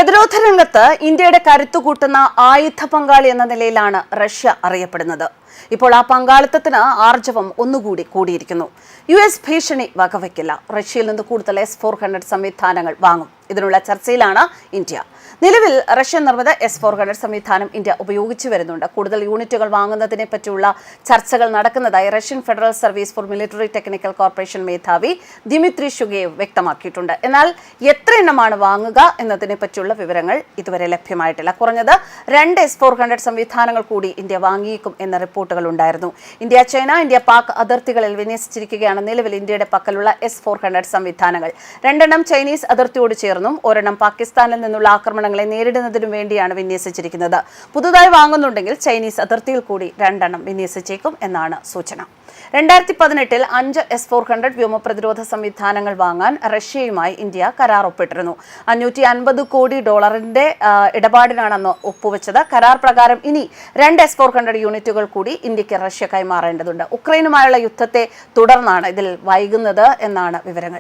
പ്രതിരോധ രംഗത്ത് ഇന്ത്യയുടെ കരുത്തുകൂട്ടുന്ന ആയുധ പങ്കാളി എന്ന നിലയിലാണ് റഷ്യ അറിയപ്പെടുന്നത്. ഇപ്പോൾ ആ പങ്കാളിത്തത്തിന് ആർജവം ഒന്നുകൂടി കൂടിയിരിക്കുന്നു. US ഭീഷണി വകവയ്ക്കില്ല. റഷ്യയിൽ നിന്ന് കൂടുതൽ S-400 സംവിധാനങ്ങൾ വാങ്ങും. ഇതിനുള്ള ചർച്ചയിലാണ് ഇന്ത്യ. നിലവിൽ റഷ്യൻ നിർമ്മിത S-400 സംവിധാനം ഇന്ത്യ ഉപയോഗിച്ചു വരുന്നുണ്ട്. കൂടുതൽ യൂണിറ്റുകൾ വാങ്ങുന്നതിനെ പറ്റിയുള്ള ചർച്ചകൾ നടക്കുന്നതായി Russian federal service for military technical corporation മേധാവി ദിമിത്രി ഷുഗേവ് വ്യക്തമാക്കിയിട്ടുണ്ട്. എന്നാൽ എത്ര എണ്ണമാണ് വാങ്ങുക എന്നതിനെ പറ്റിയുള്ള വിവരങ്ങൾ ഇതുവരെ ലഭ്യമായിട്ടില്ല. കുറഞ്ഞത് 2 S-400 സംവിധാനങ്ങൾ കൂടി ഇന്ത്യ വാങ്ങിയേക്കും എന്ന റിപ്പോർട്ടുകൾ ഉണ്ടായിരുന്നു. ഇന്ത്യ ചൈന, ഇന്ത്യ പാക് അതിർത്തികളിൽ വിന്യസിച്ചിരിക്കുകയാണ് നിലവിൽ ഇന്ത്യയുടെ പക്കലുള്ള S-400 സംവിധാനങ്ങൾ. 2 ചൈനീസ് അതിർത്തിയോട് ചേർന്നും ഒരെണ്ണം പാകിസ്ഥാനിൽ നിന്നുള്ള ആക്രമണങ്ങളെ നേരിടുന്നതിനു വേണ്ടിയാണ് വിന്യസിച്ചിരിക്കുന്നത്. പുതുതായി വാങ്ങുന്നുണ്ടെങ്കിൽ ചൈനീസ് അതിർത്തിയിൽ കൂടി 2 വിന്യസിച്ചേക്കും എന്നാണ് സൂചന. 2018-ൽ 5 S-400 വ്യോമ പ്രതിരോധ സംവിധാനങ്ങൾ വാങ്ങാൻ റഷ്യയുമായി ഇന്ത്യ കരാർ ഒപ്പിട്ടിരുന്നു. $550 കോടി ഇടപാടിനാണ് അന്ന് ഒപ്പുവെച്ചത്. കരാർ പ്രകാരം ഇനി 2 S-400 യൂണിറ്റുകൾ കൂടി ഇന്ത്യക്ക് റഷ്യ കൈമാറേണ്ടതുണ്ട്. ഉക്രൈനുമായുള്ള യുദ്ധത്തെ തുടർന്നാണ് ഇതിൽ വൈകുന്നത് എന്നാണ് വിവരങ്ങൾ.